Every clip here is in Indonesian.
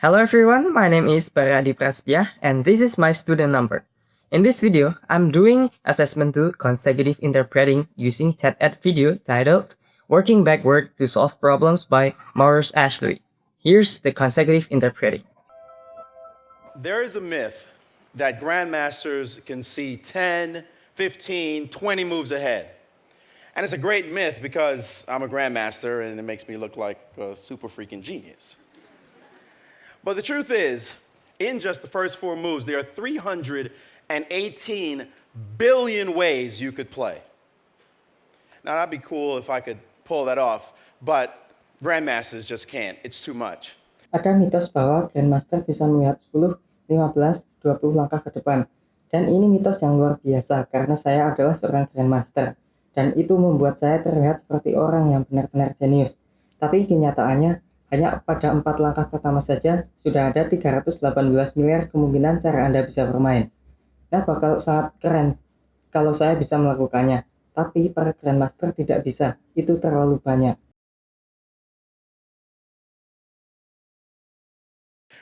Hello everyone, my name is Baradi Prastya and this is my student number. In this video, I'm doing assessment to consecutive interpreting using TED-Ed video titled Working Backward to Solve Problems by Maurice Ashley. Here's the consecutive interpreting. There is a myth that grandmasters can see 10, 15, 20 moves ahead. And it's a great myth because I'm a grandmaster and it makes me look like a super freaking genius. But the truth is, in just the first four moves, there are 318 billion ways you could play. Now, that'd be cool if I could pull that off, but grandmasters just can't. It's too much. Ada mitos bahwa Grandmaster bisa melihat 10, 15, 20 langkah ke depan. Dan ini mitos yang luar biasa karena saya adalah seorang Grandmaster. Dan itu membuat saya terlihat seperti orang yang benar-benar jenius. Tapi kenyataannya, hanya pada 4 langkah pertama saja sudah ada 318 miliar kemungkinan cara Anda bisa bermain. Nah, bakal sangat keren kalau saya bisa melakukannya. Tapi para Grandmaster tidak bisa, itu terlalu banyak.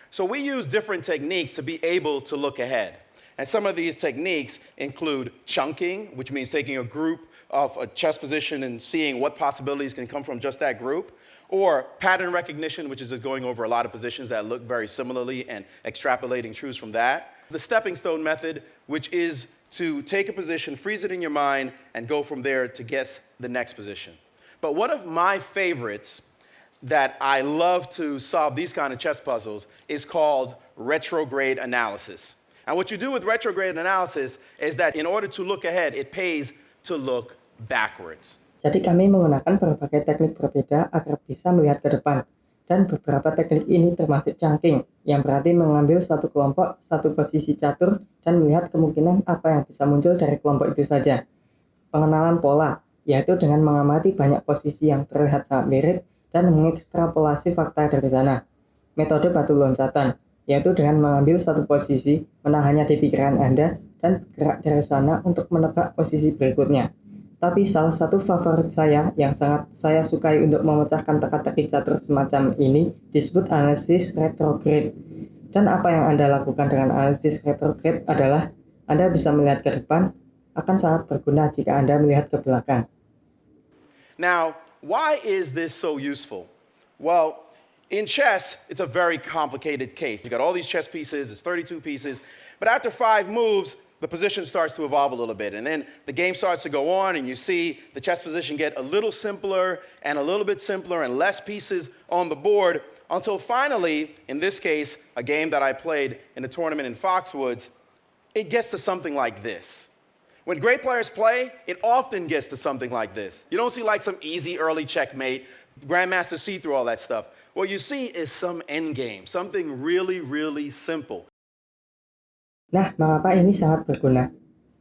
So we use different techniques to be able to look ahead. And some of these techniques include chunking, which means taking a group of a chess position and seeing what possibilities can come from just that group, or pattern recognition, which is just going over a lot of positions that look very similarly and extrapolating truths from that. The stepping stone method, which is to take a position, freeze it in your mind, and go from there to guess the next position. But one of my favorites that I love to solve these kind of chess puzzles is called retrograde analysis. And what you do with retrograde analysis is that in order to look ahead, it pays to look backwards. Jadi kami menggunakan berbagai teknik berbeda agar bisa melihat ke depan. Dan beberapa teknik ini termasuk chunking, yang berarti mengambil satu kelompok, satu posisi catur, dan melihat kemungkinan apa yang bisa muncul dari kelompok itu saja. Pengenalan pola, yaitu dengan mengamati banyak posisi yang terlihat sangat mirip, dan mengekstrapolasi fakta dari sana. Metode batu loncatan, yaitu dengan mengambil satu posisi, menahannya di pikiran Anda, dan bergerak dari sana untuk menebak posisi berikutnya. Tapi salah satu favorit saya yang sangat saya sukai untuk memecahkan teka-teki catur semacam ini disebut analisis retrograde. Dan apa yang Anda lakukan dengan analisis retrograde adalah Anda bisa melihat ke depan, akan sangat berguna jika Anda melihat ke belakang. Now, why is this so useful? Well, in chess, it's a very complicated case. You got all these chess pieces, it's 32 pieces, but after 5 moves, the position starts to evolve a little bit, and then the game starts to go on, and you see the chess position get a little simpler and a little bit simpler and less pieces on the board until finally, in this case, a game that I played in a tournament in Foxwoods, it gets to something like this. When great players play, it often gets to something like this. You don't see like some easy early checkmate, grandmasters see through all that stuff. What you see is some end game, something really, really simple. Nah, mengapa ini sangat berguna?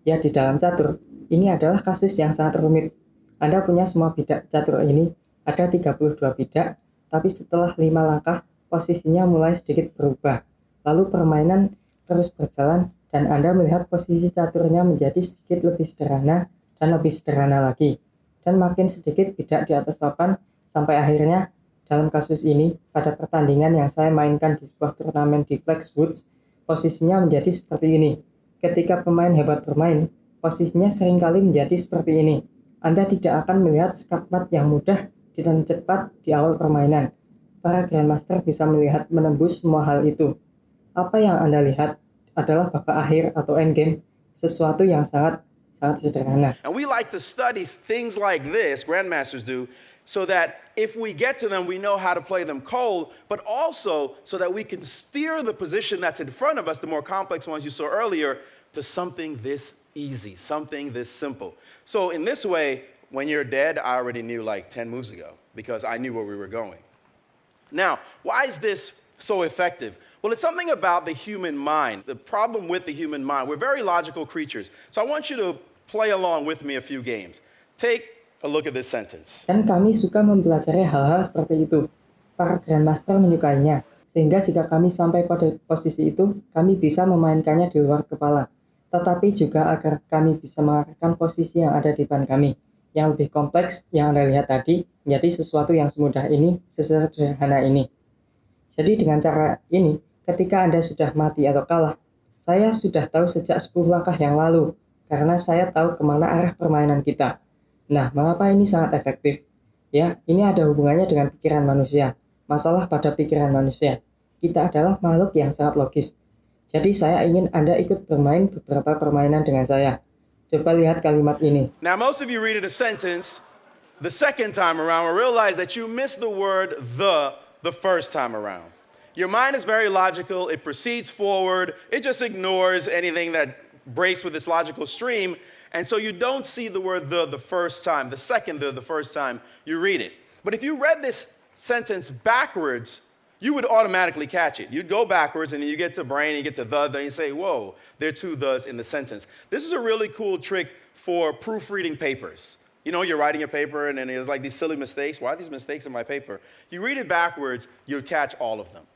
Ya, di dalam catur, ini adalah kasus yang sangat rumit. Anda punya semua bidak catur ini, ada 32 bidak, tapi setelah 5 langkah, posisinya mulai sedikit berubah. Lalu permainan terus berjalan, dan Anda melihat posisi caturnya menjadi sedikit lebih sederhana, dan lebih sederhana lagi. Dan makin sedikit bidak di atas papan, sampai akhirnya, dalam kasus ini, pada pertandingan yang saya mainkan di sebuah turnamen di Foxwoods, posisinya menjadi seperti ini. Ketika pemain hebat bermain, posisinya seringkali menjadi seperti ini. Anda tidak akan melihat skakmat yang mudah dan cepat di awal permainan. Para Grandmaster bisa melihat menembus semua hal itu. Apa yang Anda lihat adalah babak akhir atau endgame, sesuatu yang sangat sederhana. And we like to study things like this, grandmasters do, so that if we get to them, we know how to play them cold, but also so that we can steer the position that's in front of us, the more complex ones you saw earlier, to something this easy, something this simple. So in this way, when you're dead, I already knew like 10 moves ago because I knew where we were going. Now, why is this so effective? Well, it's something about the human mind. The problem with the human mind, we're very logical creatures. So I want you to play along with me a few games. Take a look at this sentence. Dan kami suka mempelajari hal-hal seperti itu. Para Grandmaster menyukainya, sehingga jika kami sampai pada posisi itu, kami bisa memainkannya di luar kepala. Tetapi juga agar kami bisa mengarahkan posisi yang ada di depan kami. Yang lebih kompleks yang Anda lihat tadi, menjadi sesuatu yang semudah ini, sesederhana ini. Jadi dengan cara ini, ketika Anda sudah mati atau kalah, saya sudah tahu sejak 10 langkah yang lalu, karena saya tahu kemana arah permainan kita. Nah, mengapa ini sangat efektif? Ya, ini ada hubungannya dengan pikiran manusia. Masalah pada pikiran manusia. Kita adalah makhluk yang sangat logis. Jadi saya ingin Anda ikut bermain beberapa permainan dengan saya. Coba lihat kalimat ini. Now, most of you read a sentence the second time around and realize that you missed the word the first time around. Your mind is very logical. It proceeds forward. It just ignores anything that breaks with its logical stream. And so you don't see the word the first time, the second the first time you read it. But if you read this sentence backwards, you would automatically catch it. You'd go backwards and then you get to brain, you get to then you say, whoa, there are two thes in the sentence. This is a really cool trick for proofreading papers. You know, you're writing a paper and then there's like these silly mistakes. Why are these mistakes in my paper? You read it backwards, you'll catch all of them.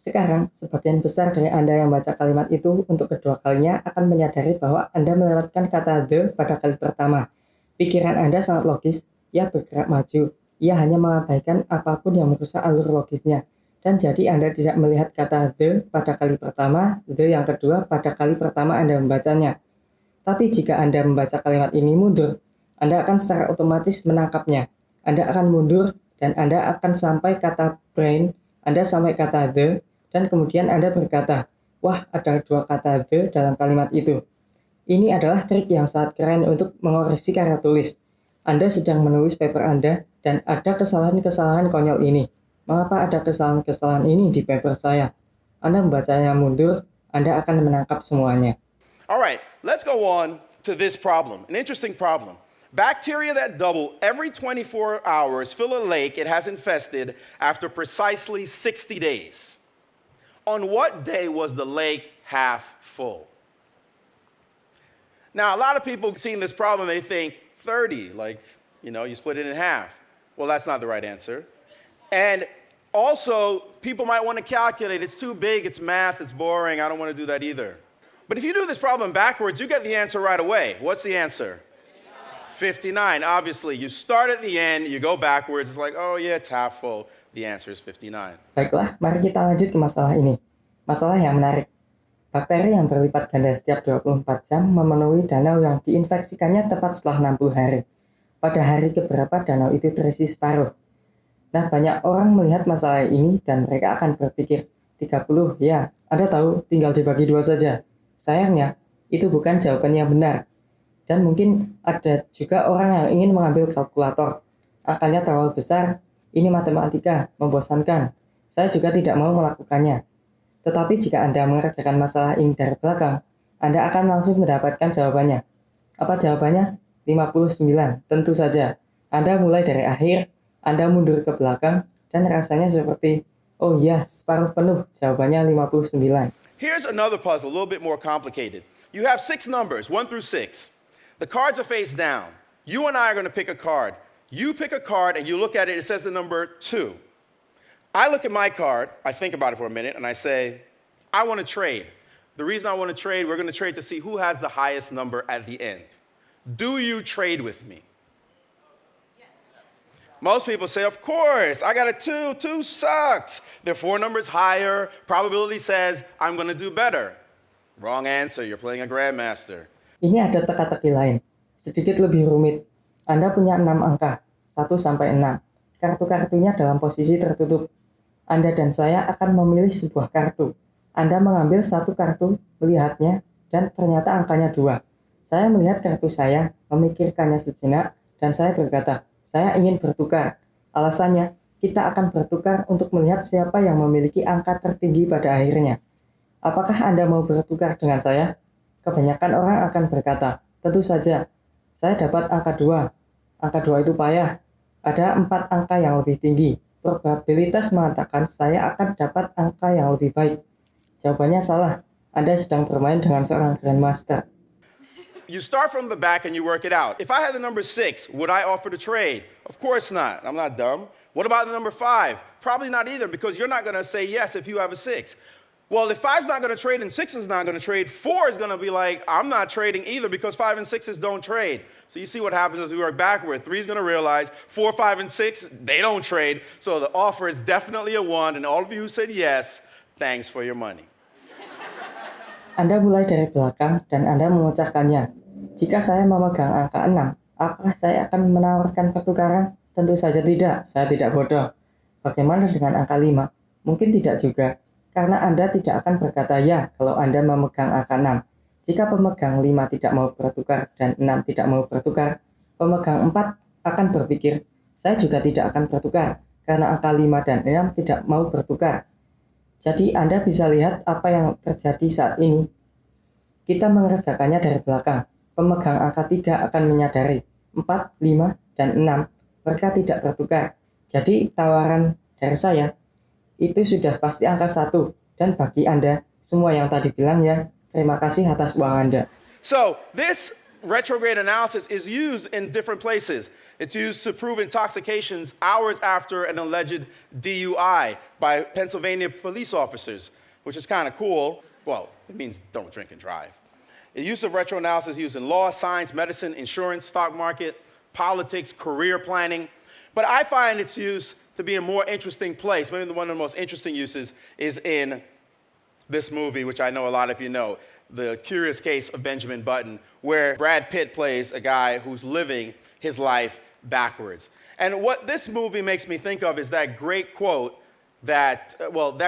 Sekarang, sebagian besar dari Anda yang baca kalimat itu untuk kedua kalinya akan menyadari bahwa Anda melewatkan kata the pada kali pertama. Pikiran Anda sangat logis, ia bergerak maju. Ia hanya mengabaikan apapun yang merusak alur logisnya. Dan jadi Anda tidak melihat kata the pada kali pertama, the yang kedua pada kali pertama Anda membacanya. Tapi jika Anda membaca kalimat ini mundur, Anda akan secara otomatis menangkapnya. Anda akan mundur dan Anda akan sampai kata brain, Anda sampai kata the, dan kemudian Anda berkata, wah ada dua kata the dalam kalimat itu. Ini adalah trik yang sangat keren untuk mengoreksi karya tulis. Anda sedang menulis paper Anda dan ada kesalahan-kesalahan konyol ini. Mengapa ada kesalahan-kesalahan ini di paper saya? Anda membacanya mundur, Anda akan menangkap semuanya. All right, let's go on to this problem, an interesting problem. Bacteria that double every 24 hours fill a lake it has infested after precisely 60 days. On what day was the lake half full? Now, a lot of people seeing this problem, they think 30, like, you split it in half. Well, that's not the right answer. And also, people might want to calculate. It's too big, it's math, it's boring. I don't want to do that either. But if you do this problem backwards, you get the answer right away. What's the answer? 59. Obviously, you start at the end, you go backwards. It's like, oh yeah, it's half full. The answer is 59. Baiklah, mari kita lanjut ke masalah ini. Masalah yang menarik. Bakteri yang berlipat ganda setiap 24 jam memenuhi danau yang diinfeksikannya tepat setelah 60 hari. Pada hari keberapa danau itu terisi separuh. Nah, banyak orang melihat masalah ini dan mereka akan berpikir, 30, ya, Anda tahu, tinggal dibagi 2 saja. Sayangnya, itu bukan jawaban yang benar. Dan mungkin ada juga orang yang ingin mengambil kalkulator. Angkanya terlalu besar, ini matematika, membosankan. Saya juga tidak mau melakukannya. Tetapi jika Anda mengerjakan masalah ini dari belakang, Anda akan langsung mendapatkan jawabannya. Apa jawabannya? 59, tentu saja. Anda mulai dari akhir, Anda mundur ke belakang, dan rasanya seperti, oh ya, separuh penuh, jawabannya 59. Here's another puzzle, a little bit more complicated. You have 6 numbers, 1 through 6. The cards are face down. You and I are going to pick a card. You pick a card and you look at it, it says the number 2. I look at my card, I think about it for a minute, and I say, I want to trade. The reason I want to trade, we're going to trade to see who has the highest number at the end. Do you trade with me? Yes. Most people say, of course, I got a 2, 2 sucks. There are 4 numbers higher, probability says I'm going to do better. Wrong answer, you're playing a grandmaster. Ini ada teka-teki lain, sedikit lebih rumit. Anda punya 6 angka, 1 sampai 6. Kartu-kartunya dalam posisi tertutup. Anda dan saya akan memilih sebuah kartu. Anda mengambil satu kartu, melihatnya, dan ternyata angkanya 2. Saya melihat kartu saya, memikirkannya sejenak, dan saya berkata, saya ingin bertukar. Alasannya, kita akan bertukar untuk melihat siapa yang memiliki angka tertinggi pada akhirnya. Apakah Anda mau bertukar dengan saya? Kebanyakan orang akan berkata, tentu saja, saya dapat angka 2. Angka 2 itu payah. Ada 4 angka yang lebih tinggi. Probabilitas mengatakan saya akan dapat angka yang lebih baik. Jawabannya salah. Anda sedang bermain dengan seorang grandmaster. You start from the back and you work it out. If I had the number 6, would I offer to trade? Of course not. I'm not dumb. What about the number 5? Probably not either, because you're not going to say yes if you have a 6. Well, if 5's not going to trade and 6 is not going to trade, 4 is going to be like, I'm not trading either because 5 and 6's don't trade. So you see what happens as we work backward. 3 is going to realize 4, 5, and 6, they don't trade. So the offer is definitely a 1. And all of you who said yes, thanks for your money. Anda mulai dari belakang dan Anda memecahkannya. Jika saya memegang angka 6, apakah saya akan menawarkan pertukaran? Tentu saja tidak, saya tidak bodoh. Bagaimana dengan angka 5? Mungkin tidak juga, karena Anda tidak akan berkata ya kalau Anda memegang angka 6. Jika pemegang 5 tidak mau bertukar dan 6 tidak mau bertukar, pemegang 4 akan berpikir, saya juga tidak akan bertukar, karena angka 5 dan 6 tidak mau bertukar. Jadi Anda bisa lihat apa yang terjadi saat ini. Kita mengerjakannya dari belakang. Pemegang angka 3 akan menyadari 4, 5, dan 6 mereka tidak bertukar. Jadi tawaran dari saya itu sudah pasti angka 1. Dan bagi Anda semua yang tadi bilang ya, terima kasih atas uang Anda. So this retrograde analysis is used in different places. It's used to prove intoxications hours after an alleged DUI by Pennsylvania police officers, which is kind of cool. Well, it means don't drink and drive. The use of retroanalysis is used in law, science, medicine, insurance, stock market, politics, career planning. But I find its use to be a more interesting place. Maybe one of the most interesting uses is in this movie, which I know a lot of you know, The Curious Case of Benjamin Button, where Brad Pitt plays a guy who's living his life backwards. And what this movie makes me think of is that great quote that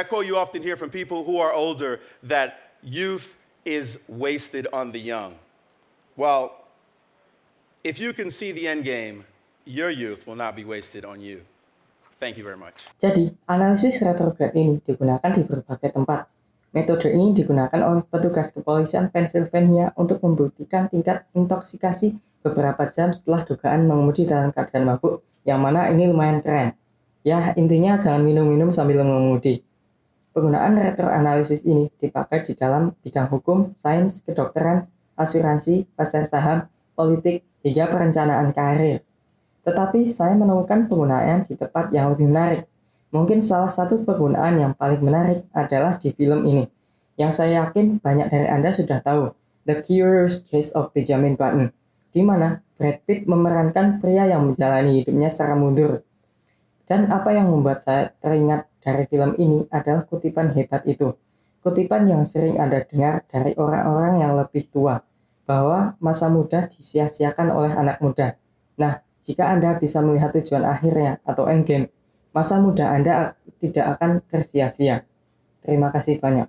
quote you often hear from people who are older, that youth is wasted on the young. Well, if you can see the end game, your youth will not be wasted on you. Thank you very much. Jadi, analisis retrograde ini digunakan di berbagai tempat. Metode ini digunakan oleh petugas kepolisian Pennsylvania untuk membuktikan tingkat intoksikasi beberapa jam setelah dugaan mengemudi dalam keadaan mabuk, yang mana ini lumayan keren. Ya, intinya jangan minum-minum sambil mengemudi. Penggunaan retroanalisis ini dipakai di dalam bidang hukum, sains, kedokteran, asuransi, pasar saham, politik, hingga perencanaan karir. Tetapi saya menemukan penggunaan di tempat yang lebih menarik. Mungkin salah satu penggunaan yang paling menarik adalah di film ini, yang saya yakin banyak dari Anda sudah tahu, The Curious Case of Benjamin Button, di mana Brad Pitt memerankan pria yang menjalani hidupnya secara mundur. Dan apa yang membuat saya teringat dari film ini adalah kutipan hebat itu. Kutipan yang sering Anda dengar dari orang-orang yang lebih tua, bahwa masa muda disia-siakan oleh anak muda. Nah, jika Anda bisa melihat tujuan akhirnya atau endgame, masa muda Anda tidak akan tersia-sia. Terima kasih banyak.